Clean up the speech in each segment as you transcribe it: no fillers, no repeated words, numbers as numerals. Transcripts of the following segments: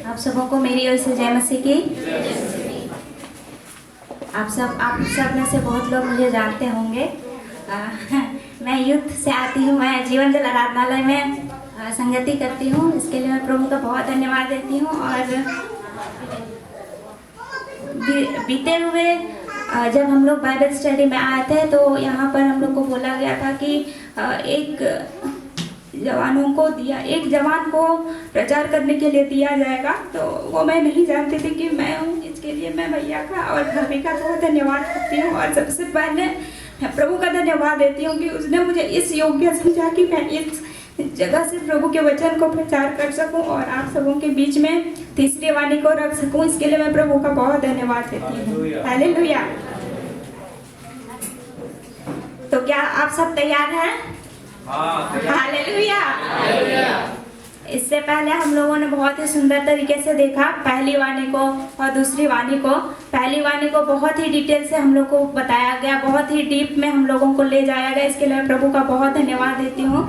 आप सबों को मेरी ओर से जय मसीह की। आप सब में से बहुत लोग मुझे जानते होंगे। मैं यूथ से आती हूँ। मैं जीवन जल आराधनालय में संगति करती हूँ। इसके लिए मैं प्रभु का बहुत धन्यवाद देती हूँ। और बीते हुए जब हम लोग बाइबल स्टडी में आए थे तो यहाँ पर हम लोग को बोला गया था कि एक जवान को प्रचार करने के लिए दिया जाएगा। तो वो मैं नहीं जानती थी कि मैं हूँ। इसके लिए मैं भैया का और भाभी का बहुत धन्यवाद करती हूँ। और सबसे पहले मैं प्रभु का धन्यवाद देती हूँ कि उसने मुझे इस योग्य समझा कि मैं इस जगह से प्रभु के वचन को प्रचार कर सकूं और आप सबों के बीच में तीसरी वाणी को रख सकूं। इसके लिए मैं प्रभु का बहुत धन्यवाद देती हूँ। हालेलुया। तो क्या आप सब तैयार हैं? हालेलुया। इससे पहले हम लोगों ने बहुत ही सुंदर तरीके से देखा पहली वाणी को और दूसरी वाणी को। पहली वाणी को बहुत ही डिटेल से हम लोग को बताया गया, बहुत ही डीप में हम लोगों को ले जाया गया। इसके लिए प्रभु का बहुत धन्यवाद देती हूँ।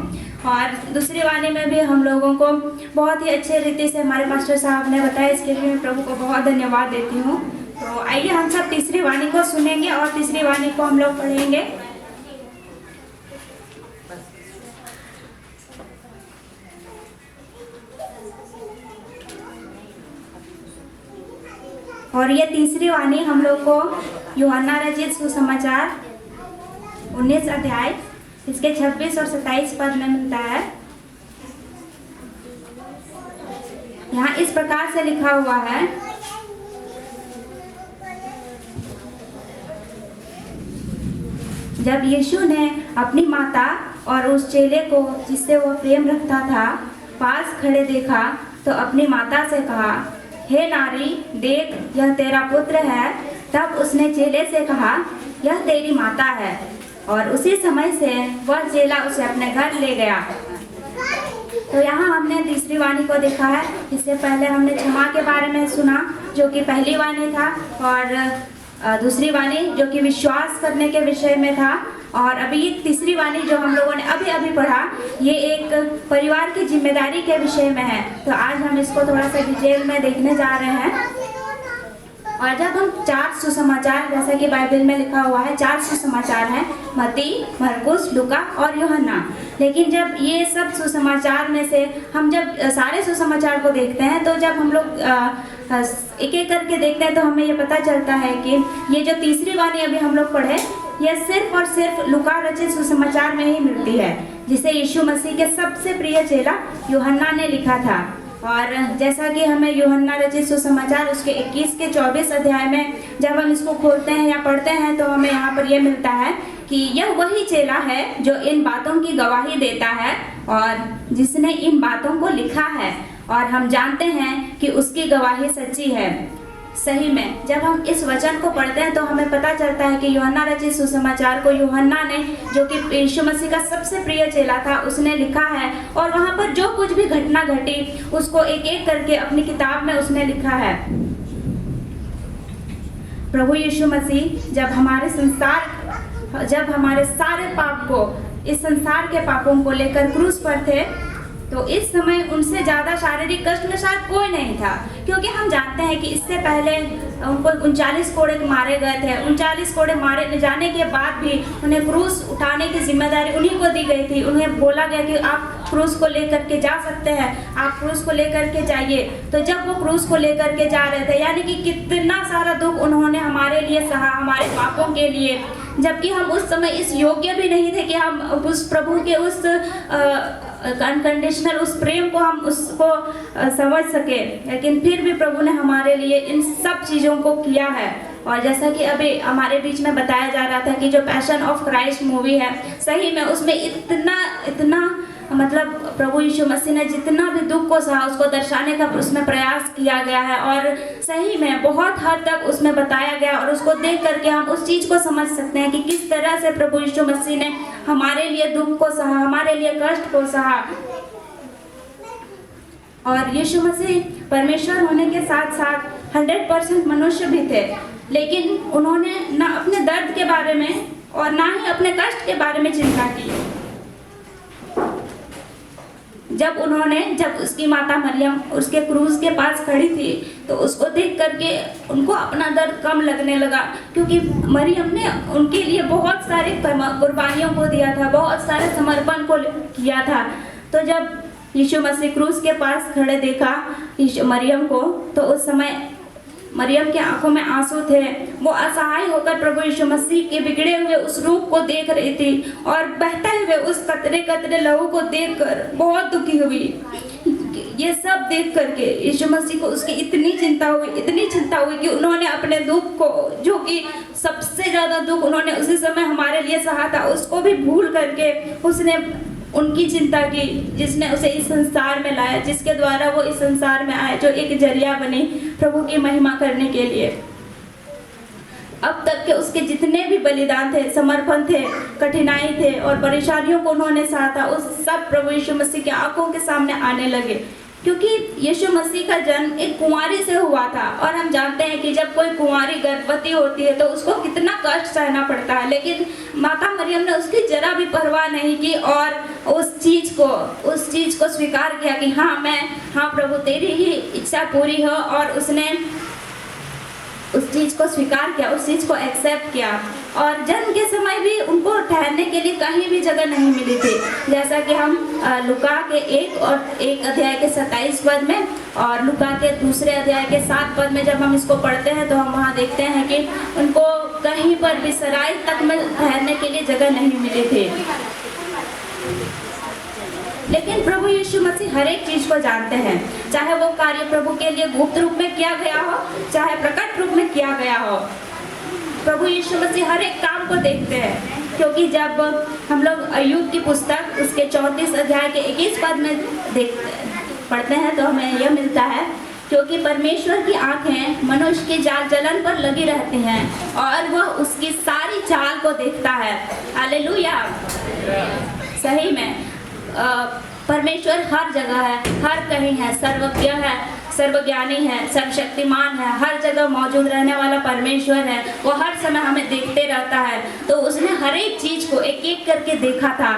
और दूसरी वाणी में भी हम लोगों को बहुत ही अच्छे रीति से हमारे मास्टर साहब ने बताया। इसके लिए मैं प्रभु को बहुत धन्यवाद देती हूँ। तो आइए हम सब तीसरी वाणी को सुनेंगे और तीसरी वाणी को हम लोग पढ़ेंगे। और ये तीसरी वाणी हम लोग को यूहन्ना रचित सुसमाचार 19 अध्याय इसके 26 और 27 पद में मिलता है। यहाँ इस प्रकार से लिखा हुआ है, जब यीशु ने अपनी माता और उस चेले को जिससे वह प्रेम रखता था पास खड़े देखा तो अपनी माता से कहा, हे नारी, देख यह तेरा पुत्र है। तब उसने चेले से कहा, यह तेरी माता है। और उसी समय से वह चेला उसे अपने घर ले गया। तो यहाँ हमने तीसरी वाणी को देखा है। इससे पहले हमने क्षमा के बारे में सुना जो कि पहली वाणी था, और दूसरी वाणी जो कि विश्वास करने के विषय में था। और अभी तीसरी वाणी जो हम लोगों ने अभी पढ़ा, ये एक परिवार की जिम्मेदारी के विषय में है। तो आज हम इसको थोड़ा सा डिटेल में देखने जा रहे हैं। और जब हम 4 सुसमाचार, जैसा कि बाइबल में लिखा हुआ है 4 सुसमाचार हैं, मत्ती, मरकुस, लूका और यूहन्ना। लेकिन जब ये सब सुसमाचार में से हम जब सारे सुसमाचार को देखते हैं तो जब हम लोग एक एक करके देखते हैं तो हमें ये पता चलता है कि ये जो तीसरी वाणी अभी हम लोग पढ़े, यह सिर्फ और सिर्फ लूका रचित सुसमाचार में ही मिलती है, जिसे यीशु मसीह के सबसे प्रिय चेला यूहन्ना ने लिखा था। और जैसा कि हमें यूहन्ना रचित सुसमाचार उसके 21 के 24 अध्याय में जब हम इसको खोलते हैं या पढ़ते हैं तो हमें यहाँ पर यह मिलता है कि यह वही चेला है जो इन बातों की गवाही देता है और जिसने इन बातों को लिखा है, और हम जानते हैं कि उसकी गवाही सच्ची है। सही में जब हम इस वचन को पढ़ते हैं तो हमें पता चलता है कि यूहन्ना रचित सुसमाचार को यूहन्ना ने, जो कि यीशु मसीह का सबसे प्रिय चेला था, उसने लिखा है। और वहाँ पर जो कुछ भी घटना घटी उसको एक एक करके अपनी किताब में उसने लिखा है। प्रभु यीशु मसीह जब हमारे सारे पाप को, इस संसार के पापों को लेकर क्रूस पर थे, तो इस समय उनसे ज़्यादा शारीरिक कष्ट में शायद कोई नहीं था, क्योंकि हम जानते हैं कि इससे पहले उनको 39 कोड़े मारे गए थे। 39 कोड़े मारे जाने के बाद भी उन्हें क्रूस उठाने की जिम्मेदारी उन्हीं को दी गई थी। उन्हें बोला गया कि आप क्रूस को लेकर के जा सकते हैं, आप क्रूस को लेकर के जाइए। तो जब वो क्रूस को लेकर के जा रहे थे, यानी कि कितना सारा दुख उन्होंने हमारे लिए सहा, हमारे पापों के लिए, जबकि हम उस समय इस योग्य भी नहीं थे कि हम उस प्रभु के उस अनकंडीशनल उस प्रेम को हम उसको समझ सके। लेकिन फिर भी प्रभु ने हमारे लिए इन सब चीज़ों को किया है। और जैसा कि अभी हमारे बीच में बताया जा रहा था कि जो पैशन ऑफ क्राइस्ट मूवी है, सही में उसमें इतना मतलब प्रभु यीशु मसीह ने जितना भी दुख को सहा उसको दर्शाने का उसमें प्रयास किया गया है। और सही में बहुत हद तक उसमें बताया गया, और उसको देख करके हम उस चीज़ को समझ सकते हैं कि किस तरह से प्रभु यीशु मसीह ने हमारे लिए दुख को सहा, हमारे लिए कष्ट को सहा। और यीशु मसीह परमेश्वर होने के साथ साथ 100% मनुष्य भी थे, लेकिन उन्होंने ना अपने दर्द के बारे में और ना ही अपने कष्ट के बारे में चिंता की। जब उसकी माता मरियम उसके क्रूज के पास खड़ी थी, तो उसको देख करके उनको अपना दर्द कम लगने लगा, क्योंकि मरियम ने उनके लिए बहुत सारे कुर्बानियों को दिया था, बहुत सारे समर्पण को किया था। तो जब यीशु मसीह क्रूज के पास खड़े देखा मरियम को, तो उस समय मरियम की आंखों में आंसू थे। वो असहाय होकर प्रभु यीशु मसीह के बिगड़े हुए उस रूप को देख रही थी और बहते हुए उस कतरे कतरे लहू को देखकर बहुत दुखी हुई। ये सब देख करके यीशु मसीह को उसकी इतनी चिंता हुई कि उन्होंने अपने दुख को, जो कि सबसे ज्यादा दुख उन्होंने उसी समय हमारे लिए सहा था, उसको भी भूल करके उसने उनकी चिंता की, जिसने उसे इस संसार में लाया, जिसके द्वारा वो इस संसार में आए, जो एक जरिया बने प्रभु की महिमा करने के लिए। अब तक के उसके जितने भी बलिदान थे, समर्पण थे, कठिनाई थे और परेशानियों को उन्होंने सहा था, उस सब प्रभु यीशु मसीह की आंखों के सामने आने लगे, क्योंकि यीशु मसीह का जन्म एक कुंवारी से हुआ था। और हम जानते हैं कि जब कोई कुंवारी गर्भवती होती है तो उसको कितना कष्ट सहना पड़ता है, लेकिन माता मरियम ने उसकी जरा भी परवाह नहीं की और उस चीज को स्वीकार किया कि हाँ प्रभु तेरी ही इच्छा पूरी हो, और उसने उस चीज को स्वीकार किया, उस चीज को एक्सेप्ट किया। और जन्म के समय भी उनको ठहरने के लिए कहीं भी जगह नहीं मिली थी, जैसा कि हम लुका के 1 अध्याय के 27 पद में और लुका के 2 अध्याय के 7 पद में जब हम इसको पढ़ते हैं तो हम वहाँ देखते हैं कि उनको कहीं पर भी सराय तक में ठहरने के लिए जगह नहीं मिली थी। लेकिन प्रभु यीशु मसीह हर एक चीज को जानते हैं, चाहे वो कार्य प्रभु के लिए गुप्त रूप में किया गया हो, चाहे प्रकट रूप में किया गया हो। प्रभु यीशु मसीह हर एक काम को देखते हैं, क्योंकि जब हम लोग अय्यूब की पुस्तक उसके 34 अध्याय के 21 पद में पढ़ते हैं तो हमें यह मिलता है, क्योंकि परमेश्वर की आंखें मनुष्य की जाल जलन पर लगी रहती हैं और वह उसकी सारी चाल को देखता है। हालेलुया। सही में परमेश्वर हर जगह है, हर कहीं है, सर्वज्ञ है, सर्वज्ञानी है, सर्वशक्तिमान है, हर जगह मौजूद रहने वाला परमेश्वर है। वो हर समय हमें देखते रहता है। तो उसने हर एक चीज को एक एक करके देखा था।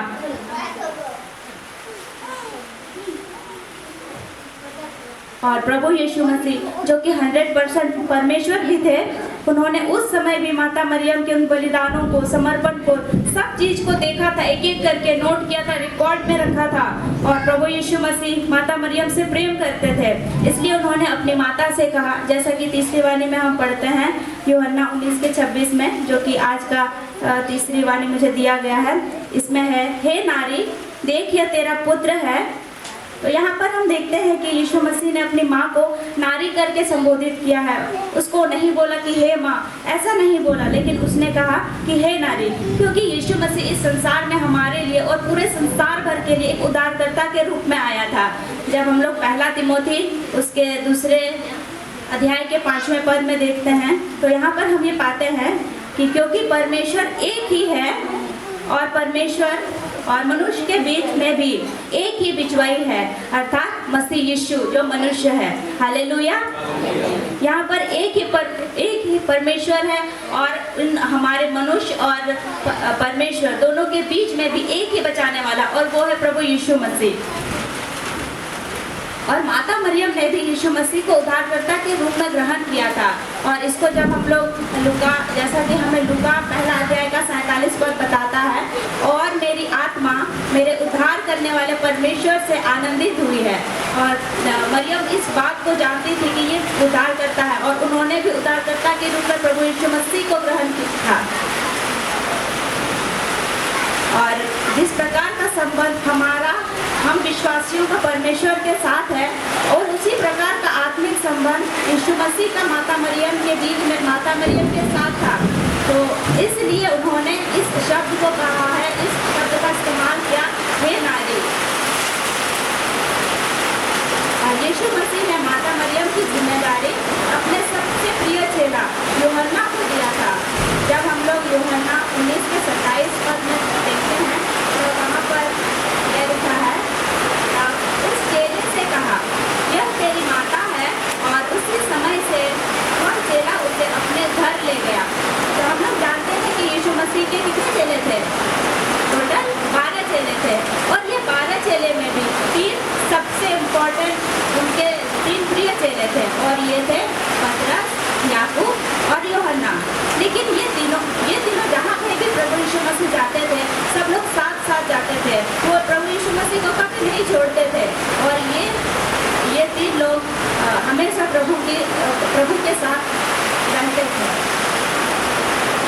और प्रभु यीशु मसीह जो कि 100% परमेश्वर भी थे, उन्होंने उस समय भी माता मरियम के उन बलिदानों को, समर्पण को, सब चीज को देखा था, एक एक करके नोट किया था, रिकॉर्ड में रखा था। और प्रभु यीशु मसीह माता मरियम से प्रेम करते थे, इसलिए उन्होंने अपनी माता से कहा, जैसा कि तीसरी वाणी में हम पढ़ते हैं यूहन्ना 19:26 में, जो कि आज का तीसरी वाणी मुझे दिया गया है। इसमें है, हे नारी देख यह तेरा पुत्र है। तो यहाँ पर हम देखते हैं कि यीशु मसीह ने अपनी माँ को नारी करके संबोधित किया है। उसको नहीं बोला कि हे माँ, ऐसा नहीं बोला, लेकिन उसने कहा कि हे नारी, क्योंकि यीशु मसीह इस संसार में हमारे लिए और पूरे संसार भर के लिए एक उद्धारकर्ता के रूप में आया था। जब हम लोग 1 तिमोथी उसके 2 अध्याय के 5वें पद में देखते हैं तो यहाँ पर हम ये पाते हैं कि क्योंकि परमेश्वर एक ही है और परमेश्वर और मनुष्य के बीच में भी एक ही बिचवाई है, अर्थात मसीह यीशु जो मनुष्य है। हालेलुया। यहाँ पर एक ही परमेश्वर है और हमारे मनुष्य और परमेश्वर दोनों के बीच में भी एक ही बचाने वाला, और वो है प्रभु यीशु मसीह। और माता मरियम ने भी यीशु मसीह को उद्धारकर्ता के रूप में ग्रहण किया था। और इसको जब हम लोग लुका, जैसा कि हमें लुका 1 अध्याय का 47 पद बताता है, और मेरी आत्मा मेरे उद्धार करने वाले परमेश्वर से आनंदित हुई है। और मरियम इस बात को जानती थी कि ये उद्धार करता है, और उन्होंने भी उद्धारकर्ता के रूप में प्रभु यीशु मसीह को ग्रहण किया था। और जिस प्रकार का संबंध हम विश्वासियों का परमेश्वर के साथ है, और उसी प्रकार का आत्मिक संबंध यीशु मसीह का माता मरियम के बीच में माता मरियम के साथ था। तो इसलिए उन्होंने इस शब्द को कहा है, इस शब्द का इस्तेमाल किया, हे नारी। यीशु मसीह ने माता मरियम की जिम्मेदारी अपने सबसे प्रिय चेला यूहन्ना को दिया था। जब हम लोग यूहन्ना 19:27 पद में देखते हैं तो वहाँ पर यह लिखा है, उस चेले से कहा, यह तेरी माता है, और उसी समय से वह चेला उसे और ये थे पतरस, याकूब और यूहन्ना। लेकिन ये तीनों जहाँ कहीं भी प्रभु यीशु मसीह जाते थे, सब लोग साथ साथ जाते थे। वो प्रभु यीशु मसीह को कभी नहीं छोड़ते थे। और ये तीन लोग हमेशा प्रभु के साथ रहते थे।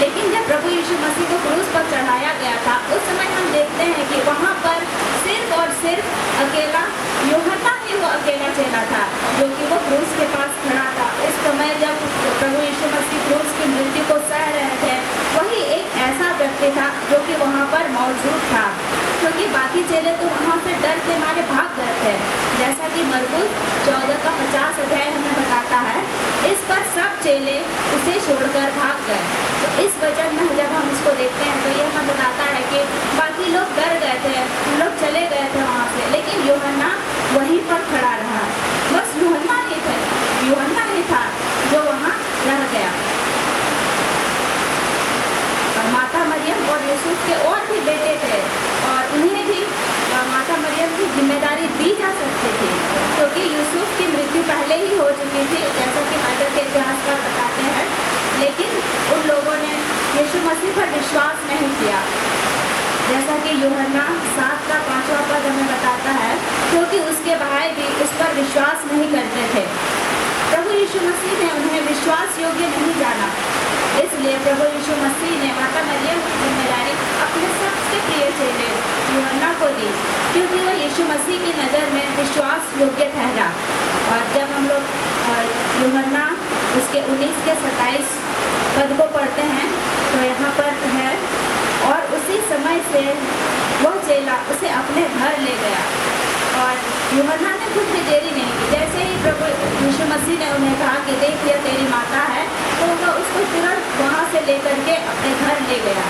लेकिन जब प्रभु यीशु मसीह को क्रूस पर चढ़ाया गया था, उस समय हम देखते हैं कि वहाँ पर सिर्फ और सिर्फ अकेला यूहन्ना ही वो अकेला चेला था, जो कि वो क्रूस के पास खड़ा था। उस समय जब प्रभु यीशु मसीह क्रूस की मृत्यु को सह रहे थे, वही एक ऐसा व्यक्ति था जो कि वहाँ पर मौजूद था, क्योंकि बाकी चेले तो वहाँ से डर के मारे भाग गए थे। जैसा कि मरकुस 14 का 50 अध्याय हमें बताता है, इस पर सब चेले उसे छोड़कर भाग गए। तो इस वचन में जब हम इसको देखते हैं तो ये हमें बताता है कि बाकी लोग डर गए थे, उन लोग चले गए थे वहाँ से, लेकिन यूहन्ना वहीं पर खड़ा रहा। बस यूहन्ना ही था जो वहाँ रह गया। माता मरियम और यूसुफ के और भी बेटे थे, और उन्हें भी माता मरियम की जिम्मेदारी दी जा सकती थी, क्योंकि यूसुफ की मृत्यु पहले ही हो चुकी थी, जैसा कि बाइबल के इतिहासकार बताते हैं। लेकिन उन लोगों ने यीशु मसीह पर विश्वास नहीं किया, जैसा कि यूहन्ना 7 का 5वां पद हमें बताता है, क्योंकि उसके भाई भी उस पर विश्वास नहीं करते थे। प्रभु यीशु मसीह ने उन्हें विश्वास योग्य नहीं जाना, इसलिए प्रभु यीशु मसीह ने माता मरियम की जिम्मेदारी अपने सबसे प्रिय चेले यूहन्ना को दी, क्योंकि वह यीशु मसीह की नज़र में विश्वास योग्य ठहरा। और जब हम लोग यूहन्ना उसके 19 के 27 पद को पढ़ते हैं तो यहाँ पर है, और उसी समय से वह चेला उसे अपने घर ले गया। और यूहन्ना ने कुछ भी देरी नहीं की। जैसे ही प्रभु यीशु मसीह ने उन्हें कहा कि देख यह तेरी माता है, तो वह उसको तुरंत वहाँ से लेकर के अपने घर ले गया।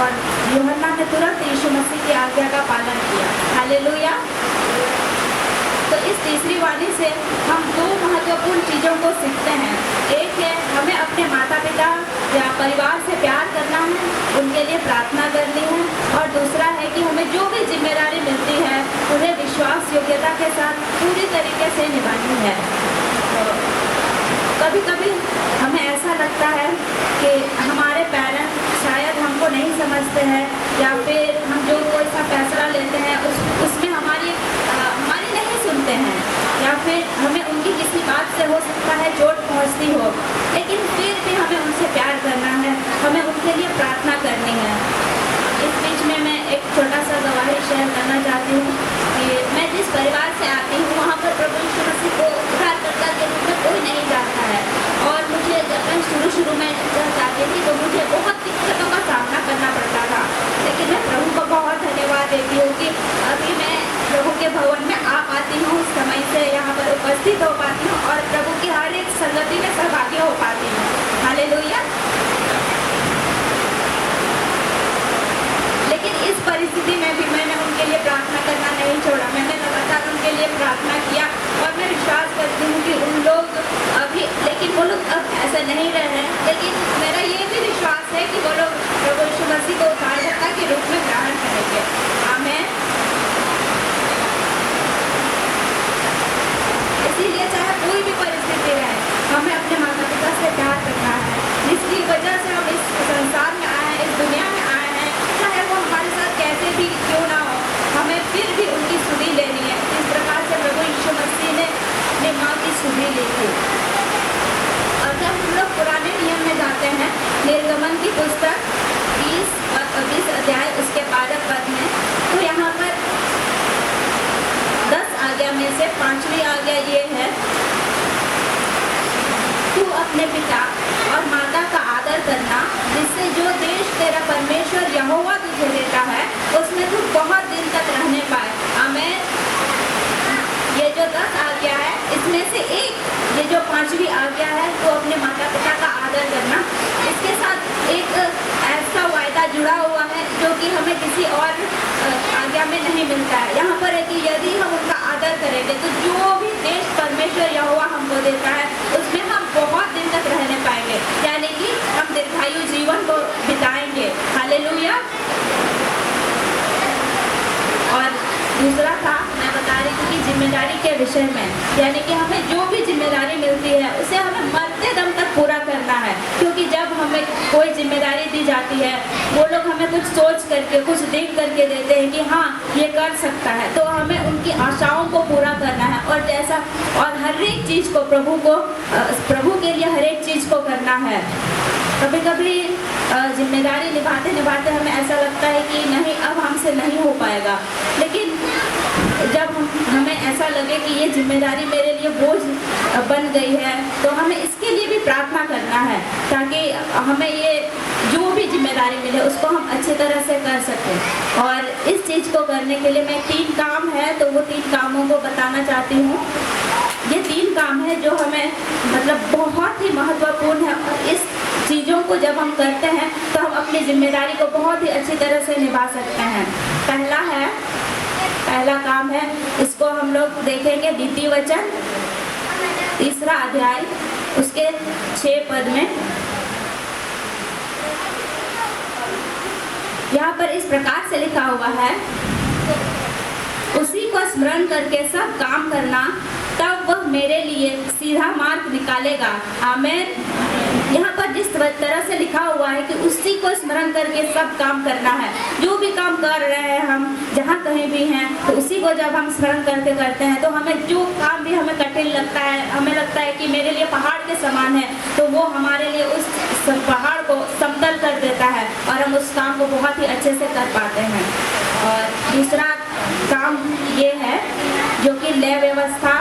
और यूहन्ना ने तुरंत यीशु मसीह की आज्ञा का पालन किया। हालेलुया। तो इस तीसरी वाणी से हम 2 महत्वपूर्ण चीज़ों को सीखते हैं। एक है हमें अपने माता पिता या परिवार से प्यार करना है, उनके लिए प्रार्थना करनी है, और दूसरा है कि हमें जो भी जिम्मेदारी मिलती है उन्हें विश्वास योग्यता के साथ पूरी तरीके से निभानी है। तो कभी कभी हमें ऐसा लगता है कि हमारे पेरेंट्स शायद हमको नहीं समझते हैं, या फिर हम जो कोई सा फैसला लेते हैं उसमें हमारी नहीं सुनते हैं, या फिर हमें उनकी किसी बात से हो सकता है चोट पहुंचती हो, लेकिन फिर भी हमें उनसे प्यार करना है, हमें उनके लिए प्रार्थना करनी है। इस बीच में मैं एक छोटा सा गवाही शेयर करना चाहती हूँ कि मैं जिस परिवार से आती हूँ वहाँ पर प्रभु यीशु मसीह को उद्धारकर्ता के रूप में कोई नहीं जानता है। और मुझे जब मैं शुरू में जाती थी तो मुझे बहुत दिक्कतों का सामना करना पड़ता था, लेकिन मैं प्रभु को बहुत धन्यवाद देती हूँ कि अभी मैं प्रभु के भवन में आ पाती हूँ, समय से यहाँ पर उपस्थित हो पाती हूँ और प्रभु की हर एक संगति में सहभागी हो पाती हूँ। हालेलुया। लेकिन इस परिस्थिति में भी मैंने उनके लिए प्रार्थना करना नहीं छोड़ा। मैंने लगातार उनके लिए प्रार्थना किया, और मैं विश्वास करती हूँ कि उन लोग अभी, लेकिन वो लोग अब ऐसे नहीं रहे हैं, लेकिन मेरा ये भी विश्वास है कि वो लोग प्रभु यीशु मसीह को उद्धारकर्ता के रूप में ग्रहण करेंगे। आमीन। इसीलिए चाहे कोई भी परिस्थिति रहे, हमें अपने माता पिता से प्यार करना है, जिसकी वजह से हम इस संसार में आए हैं, इस दुनिया में आए हैं। चाहे वो हमारे साथ कैसे भी क्यों ना हो, हमें फिर भी उनकी सुधि लेनी है, जिस प्रकार से प्रभु यीशु मसीह ने अपनी माँ की सुधि ली थी। और जब हम लोग पुराने नियम में जाते हैं, निर्गमन की पुस्तक 20 और 25 अध्याय उसके 12 पद में, तो यहाँ पर 10 आज्ञा में से 5वीं आज्ञा ये है, तू अपने पिता और माता का आदर करना, जिससे जो देश तेरा परमेश्वर यहोवा तुझे देता है उसमें तू बहुत दिन तक रहने पाए। आमीन। ये जो 10 आज्ञा है, इसमें से एक ये जो 5वीं आज्ञा है, तो अपने माता पिता का आदर करना, इसके साथ एक ऐसा वायदा जुड़ा हुआ है जो कि हमें किसी और आज्ञा में नहीं मिलता है। यहाँ पर है कि यदि हम उनका आदर करेंगे तो जो भी देश परमेश्वर यहोवा हमको देता है उसमें हम बहुत दिन तक रहने पाएंगे, यानी कि हम दीर्घायु जीवन को बिताएंगे। हालेलुया। और दूसरा था, मैं बता रही थी कि जिम्मेदारी के विषय विषय में, यानी कि हमें जो भी जिम्मेदारी मिलती है उसे हमें मरते दम तक पूरा करना है। क्योंकि जब हमें कोई जिम्मेदारी दी जाती है, वो लोग हमें कुछ सोच करके, कुछ देख करके देते हैं कि हाँ ये कर सकता है, तो हमें उनकी आशाओं को पूरा करना है और हर एक चीज़ को प्रभु के लिए हर एक चीज़ को करना है। कभी कभी जिम्मेदारी निभाते निभाते हमें ऐसा लगता है कि नहीं, अब हमसे नहीं हो पाएगा, लेकिन जब हमें ऐसा लगे कि ये जिम्मेदारी मेरे लिए बोझ बन गई है, तो हमें इसके लिए भी प्रार्थना करना है, ताकि हमें ये जो भी जिम्मेदारी मिले उसको हम अच्छी तरह से कर सकें। और इस चीज़ को करने के लिए मैं 3 काम है, तो वो 3 कामों को बताना चाहती हूँ। ये 3 काम है जो हमें मतलब बहुत ही महत्वपूर्ण है, और इस चीज़ों को जब हम करते हैं तो हम अपनी जिम्मेदारी को बहुत ही अच्छी तरह से निभा सकते हैं। पहला काम है, इसको हम लोग देखेंगे द्वितीय वचन 3रा अध्याय उसके 6 पद में। यहाँ पर इस प्रकार से लिखा हुआ है, उसी को स्मरण करके सब काम करना, तब वह मेरे लिए सीधा मार्ग निकालेगा। आमीन। यहाँ पर जिस तरह से लिखा हुआ है कि उसी को स्मरण करके सब काम करना है, जो भी काम कर रहे हैं हम, जहाँ कहीं भी हैं, तो उसी को जब हम स्मरण करके करते हैं, तो हमें जो काम भी हमें कठिन लगता है, हमें लगता है कि मेरे लिए पहाड़ के समान है, तो वो हमारे लिए उस पहाड़ को समतल कर देता है और हम उस काम को बहुत ही अच्छे से कर पाते हैं। और दूसरा काम ये है जो कि लय व्यवस्था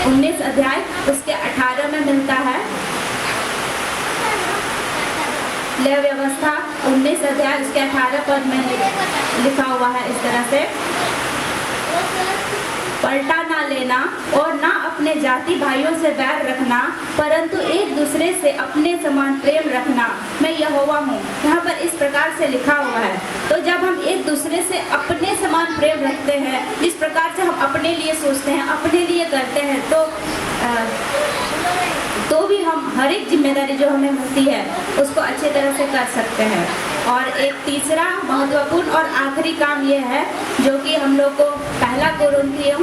19 अध्याय उसके 18 में मिलता है। लय व्यवस्था 19 अध्याय उसके 18 पद में लिखा हुआ है इस तरह से, पलटा ना लेना और ना अपने जाति भाइयों से बैर रखना, परंतु एक दूसरे से अपने समान प्रेम रखना, मैं यहोवा हूँ। यहाँ पर इस प्रकार से लिखा हुआ है। तो जब हम एक दूसरे से अपने समान प्रेम रखते हैं, जिस प्रकार से हम अपने लिए सोचते हैं, अपने लिए करते हैं, तो भी हम हर एक जिम्मेदारी जो हमें मिलती है उसको अच्छी तरह से कर सकते हैं। और एक तीसरा महत्वपूर्ण और आखिरी काम ये है जो कि हम लोग को 1 कोरिन्थियों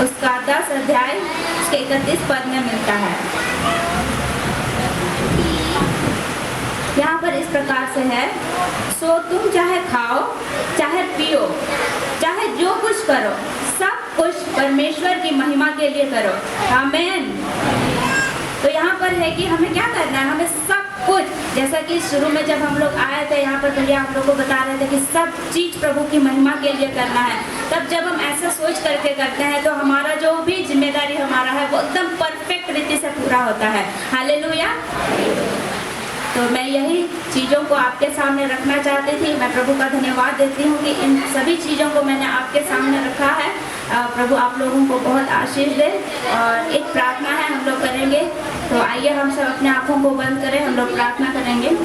उसका 10 अध्याय उसके 31 पद में मिलता है। यहाँ पर इस प्रकार से है, सो तुम चाहे खाओ चाहे पियो चाहे जो कुछ करो, सब कुछ परमेश्वर की महिमा के लिए करो। आमीन। तो यहाँ पर है कि हमें क्या करना है, हमें सब कुछ, जैसा कि शुरू में जब हम लोग आए थे यहाँ पर भैया हम लोग को बता रहे थे कि सब चीज़ प्रभु की महिमा के लिए करना है। तब जब हम ऐसा सोच करके करते हैं तो हमारा जो भी जिम्मेदारी हमारा है वो एकदम परफेक्ट रीति से पूरा होता है। हालेलुया। तो मैं यही चीज़ों को आपके सामने रखना चाहती थी। मैं प्रभु का धन्यवाद देती हूँ कि इन सभी चीज़ों को मैंने आपके सामने रखा है। प्रभु आप लोगों को बहुत आशीष दे। और एक प्रार्थना है हम लोग करेंगे, तो आइए हम सब अपने आँखों को बंद करें, हम लोग प्रार्थना करेंगे।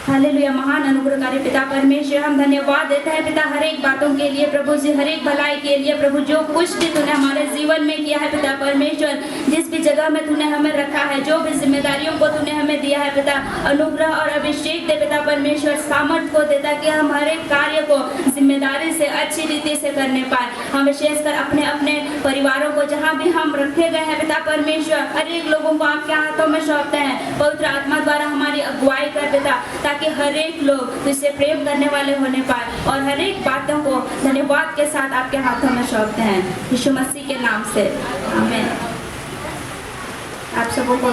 हालेलुया। महान अनुग्रहकारी पिता परमेश्वर, हम धन्यवाद देते हैं पिता हर एक बातों के लिए, प्रभु जी हर एक भलाई के लिए, प्रभु जो कुछ भी तूने हमारे जीवन में किया है पिता परमेश्वर, जिस भी जगह में तूने हमें रखा है, जो भी जिम्मेदारियों को तूने हमें दिया है पिता, अनुग्रह और अभिषेक दे पिता परमेश्वर, सामर्थ्य को देता कि हम हर एक कार्य को जिम्मेदारी से अच्छी रीति से करने पाए। हम विशेषकर अपने अपने परिवारों को जहाँ भी हम रखे गए हैं पिता परमेश्वर, हर एक लोगों को आपके हाथों में सौंपते हैं। पवित्र आत्मा द्वारा हमारी अगुवाई कर पिता, ताकि हर एक लोग तुझसे प्रेम करने वाले होने पाए और हर एक बातों को धन्यवाद के साथ आपके हाथों में सौंपते हैं, यीशु मसीह के नाम से। आमीन। आप सबों को